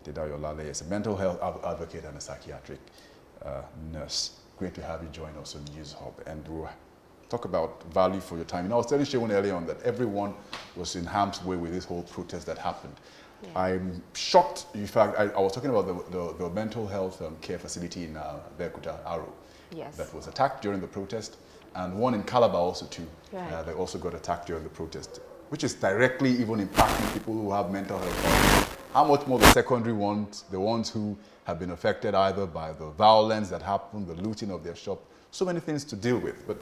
Dedayo Lale is a mental health advocate and a psychiatric nurse. Great to have you join us on News Hub. And we'll talk about value for your time. You know, I was telling Shewon earlier on that everyone was in harm's way with this whole protest that happened. Yeah. I'm shocked. In fact, I was talking about the mental health care facility in Bekuta, Aro, yes, that was attacked during the protest, and one in Calabar also too. Right. They also got attacked during the protest, which is directly even impacting people who have mental health problems. How much more the secondary ones, the ones who have been affected either by the violence that happened, the looting of their shop, so many things to deal with. But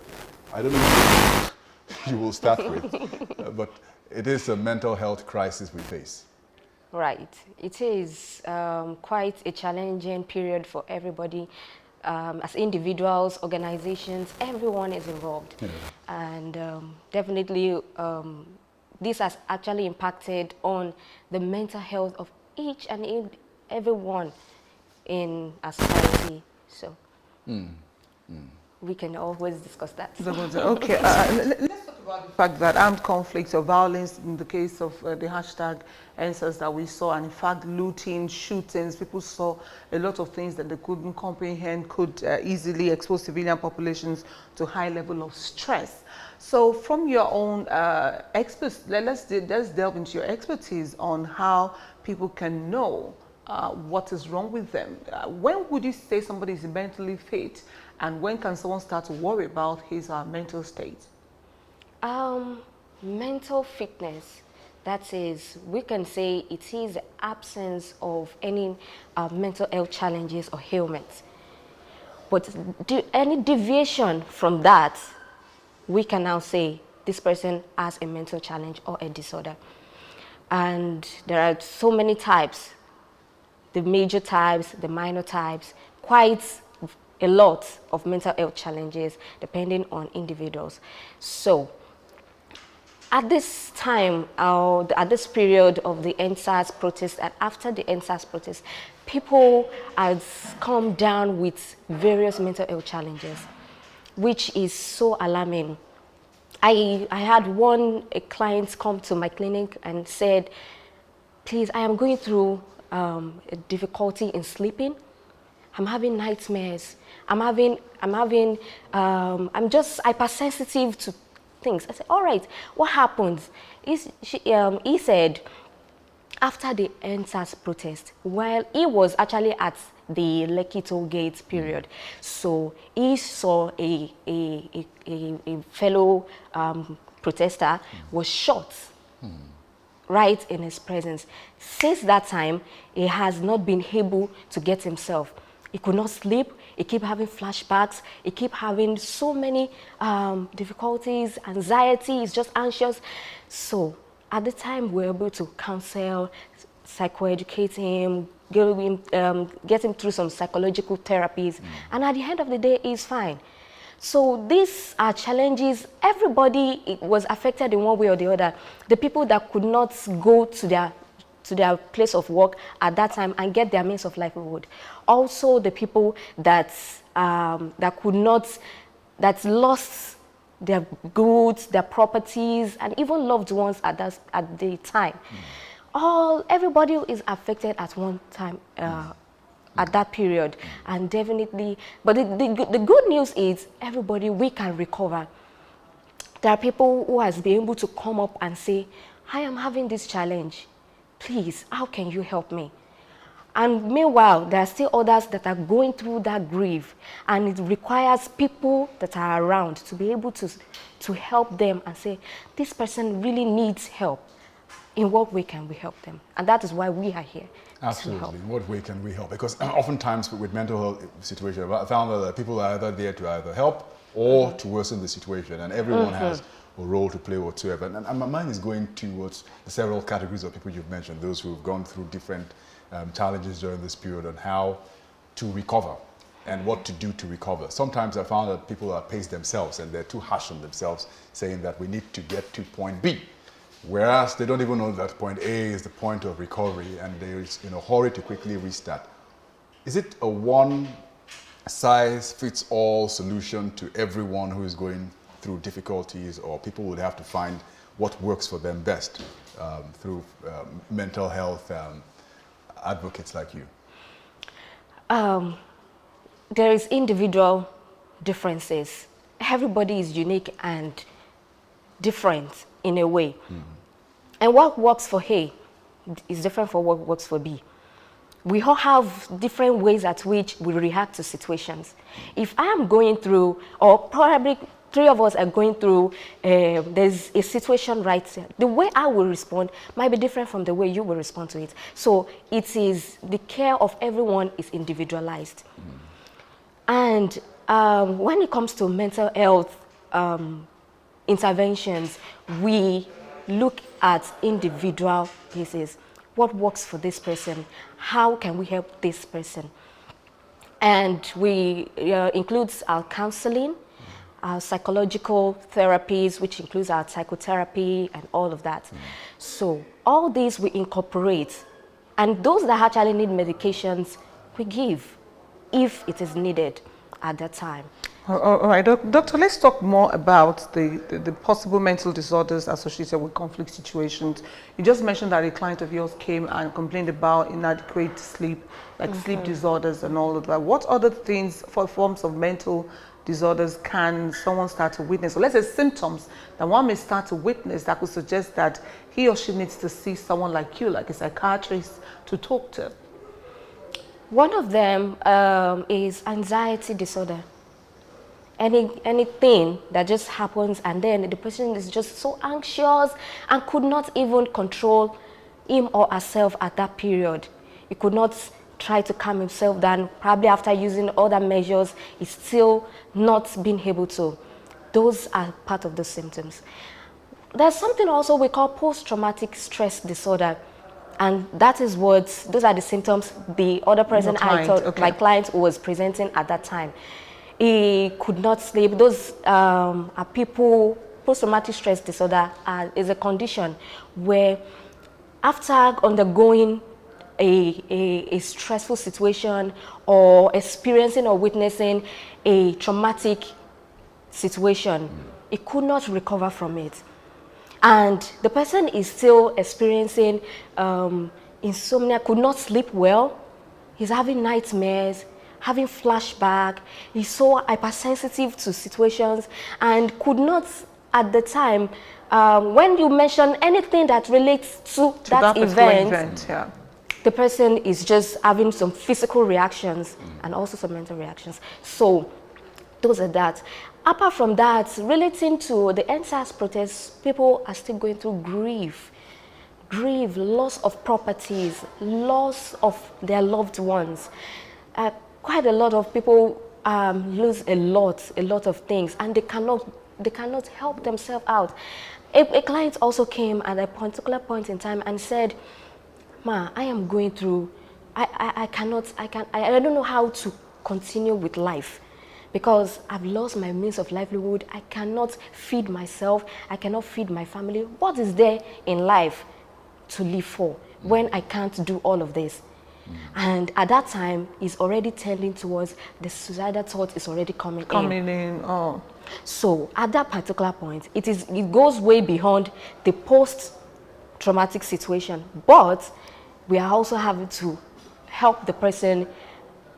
I don't know if you will start with, but it is a mental health crisis we face. Right. It is quite a challenging period for everybody. As individuals, organizations, everyone is involved. Yeah. And definitely this has actually impacted on the mental health of each and everyone in our society. So we can always discuss that. Okay, let's talk about the fact that armed conflicts or violence in the case of the hashtag answers that we saw, and in fact looting, shootings, people saw a lot of things that they couldn't comprehend, could easily expose civilian populations to high level of stress. So from your own experts, let's delve into your expertise on how people can know what is wrong with them. When would you say somebody is mentally fit, and when can someone start to worry about his mental state? Mental fitness, that is, we can say it is the absence of any mental health challenges or ailments. But any deviation from that, we can now say this person has a mental challenge or a disorder. And there are so many types, the major types, the minor types, quite a lot of mental health challenges depending on individuals. So at this time, at this period of the SARS protest, and after the SARS protest, people have come down with various mental health challenges, which is so alarming. I had a client come to my clinic and said, please, I am going through a difficulty in sleeping. I'm having nightmares. I'm hypersensitive to things. I said, all right, what happened? He said, after the SARS protest, while he was actually at the Lekki toll gate period, so he saw a fellow protester was shot right in his presence. Since that time, he has not been able to get himself. He could not sleep. He kept having flashbacks. He kept having so many difficulties, anxiety. He's just anxious. So at the time, we were able to counsel, psychoeducate him, get him through some psychological therapies. And at the end of the day, he's fine. So these are challenges. Everybody was affected in one way or the other. The people that could not go to their place of work at that time and get their means of livelihood. Also the people that that lost their goods, their properties, and even loved ones at the time. Everybody is affected at one time at that period, and definitely. But the good news is we can recover. There are people who has been able to come up and say, I am having this challenge. Please, how can you help me? And meanwhile, there are still others that are going through that grief, and it requires people that are around to be able to help them and say, this person really needs help. In what way can we help them? And that is why we are here. Absolutely. In what way can we help? Because oftentimes with mental health situations, I found that people are either there to either help or to worsen the situation, and everyone has a role to play whatsoever. And my mind is going towards the several categories of people you've mentioned, those who have gone through different challenges during this period, and how to recover and what to do to recover. Sometimes I found that people are paced themselves and they're too harsh on themselves, saying that we need to get to point B, whereas they don't even know that point A is the point of recovery, and they're in a hurry to quickly restart. Is it a one-size-fits-all solution to everyone who is going through difficulties, or people would have to find what works for them best through mental health advocates like you? There is individual differences. Everybody is unique and different in a way. And what works for A is different for what works for B. We all have different ways at which we react to situations. If I am going through, or probably three of us are going through, there's a situation right there, the way I will respond might be different from the way you will respond to it. So it is, the care of everyone is individualized. And when it comes to mental health interventions, we look at individual cases. What works for this person? How can we help this person? And we includes our counseling, our psychological therapies, which includes our psychotherapy and all of that. So all these we incorporate, and those that actually need medications, we give if it is needed at that time. All right, Doctor, let's talk more about the possible mental disorders associated with conflict situations. You just mentioned that a client of yours came and complained about inadequate sleep, like sleep disorders and all of that. What other things, for forms of mental disorders, can someone start to witness? So let's say symptoms that one may start to witness that could suggest that he or she needs to see someone like you, like a psychiatrist, to talk to. One of them is anxiety disorder. Anything that just happens and then the person is just so anxious and could not even control him or herself at that period. He could not try to calm himself down. Probably after using other measures, he's still not being able to. Those are part of the symptoms. There's something also we call post-traumatic stress disorder. And that is what, those are the symptoms the other person I thought, my client was presenting at that time. He could not sleep. Those are people, post-traumatic stress disorder is a condition where after undergoing a stressful situation or experiencing or witnessing a traumatic situation, he could not recover from it. And the person is still experiencing insomnia, could not sleep well, he's having nightmares, having flashback, he's so hypersensitive to situations and could not at the time, when you mention anything that relates to that event, the person is just having some physical reactions and also some mental reactions. So those are that. Apart from that, relating to the SARS protests, people are still going through grief, loss of properties, loss of their loved ones. Quite a lot of people lose a lot of things, and they cannot help themselves out. A client also came at a particular point in time and said, "Ma, I am going through, I don't know how to continue with life because I've lost my means of livelihood. I cannot feed myself. I cannot feed my family. What is there in life to live for when I can't do all of this?" And at that time, he's already tending towards the suicidal thought is already coming in. Oh. So at that particular point, it goes way beyond the post-traumatic situation. But we are also having to help the person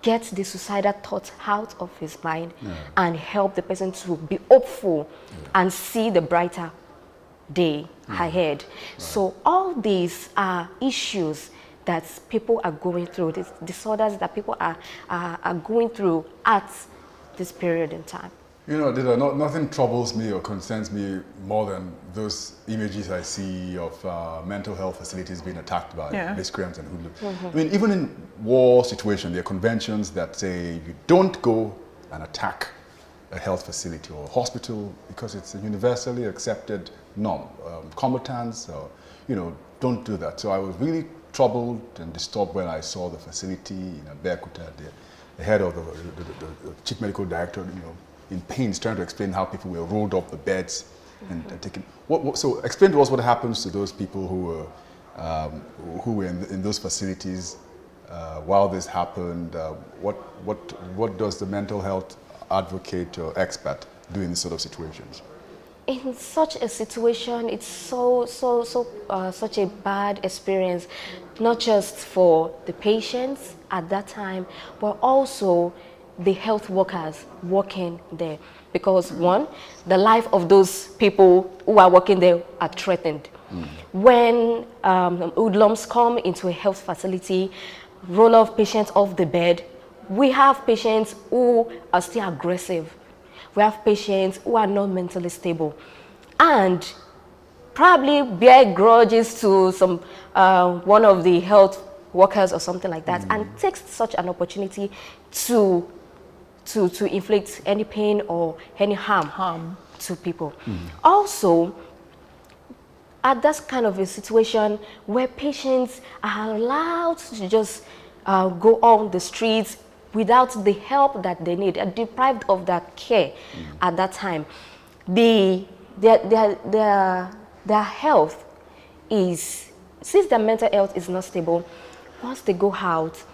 get the suicidal thoughts out of his mind and help the person to be hopeful and see the brighter day ahead. So all these are issues that people are going through, these disorders that people are going through at this period in time. You know, nothing troubles me or concerns me more than those images I see of mental health facilities being attacked by miscreants and hoodlums. I mean, even in war situations, there are conventions that say you don't go and attack a health facility or a hospital because it's a universally accepted norm. Combatants, don't do that. So I was really troubled and disturbed when I saw the facility in Abeokuta, the head of the chief medical director, in pains trying to explain how people were rolled up the beds and taken. So explain to us what happens to those people who were in those facilities while this happened. What does the mental health advocate or expert do in these sort of situations? in such a situation, it's such a bad experience, not just for the patients at that time, but also the health workers working there. Because one, the life of those people who are working there are threatened. When hoodlums come into a health facility, roll off patients off the bed, we have patients who are still aggressive. We have patients who are not mentally stable and probably bear grudges to some one of the health workers or something like that, and takes such an opportunity to inflict any pain or any harm to people. Also, at that kind of a situation where patients are allowed to just go on the streets without the help that they need, are deprived of that care at that time, their health is, since their mental health is not stable, once they go out,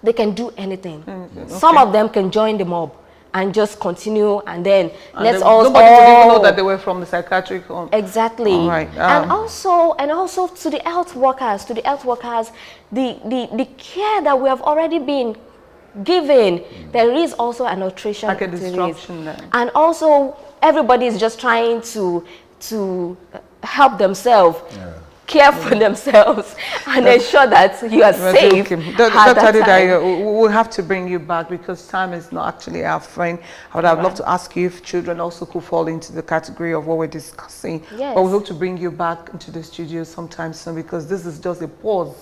they can do anything. Okay. Some of them can join the mob and just continue, and then let's all. Nobody would even know that they were from the psychiatric home. Exactly. All right. And also to the health workers, the care that we have already been given, there is also an alteration. Like a disruption there. And also everybody is just trying to help themselves. Care for themselves and ensure that you are safe. We'll have to bring you back because time is not actually our friend. I would have loved to ask you if children also could fall into the category of what we're discussing. Yes. But we hope to bring you back into the studio sometime soon because this is just a pause.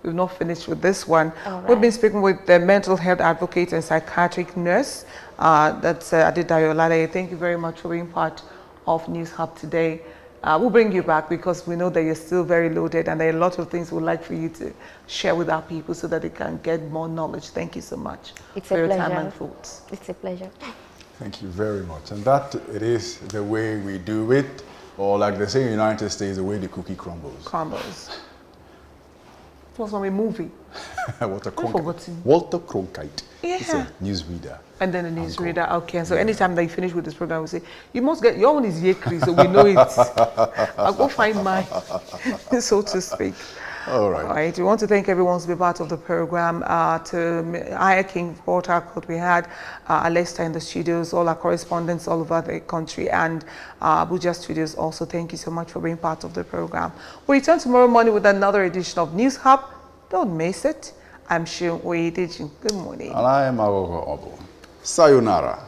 We've not finished with this one. We've been speaking with the mental health advocate and psychiatric nurse. That's Adedayo Olale. Thank you very much for being part of News Hub today. We'll bring you back because we know that you're still very loaded and there are a lot of things we'd like for you to share with our people so that they can get more knowledge. Thank you so much for your time and thoughts. It's a pleasure. Thank you very much. And that it is the way we do it, or like they say in the United States, the way the cookie crumbles. Crumbles. It was from a movie. Walter Cronkite. Yeah. It's a newsreader. And then a newsreader. Okay. So anytime that you finish with this program, we say, you must get, your own is Yekri, so we know it. I'll go find mine, so to speak. All right. All right. We want to thank everyone to be part of the program. To Aya King, Port Harcourt, we had Alesta in the studios, all our correspondents all over the country, and Abuja studios also. Thank you so much for being part of the program. We'll return tomorrow morning with another edition of News Hub. Don't miss it. I'm Shion Oyedeji. Good morning. And I am Agogo Obo. Sayonara.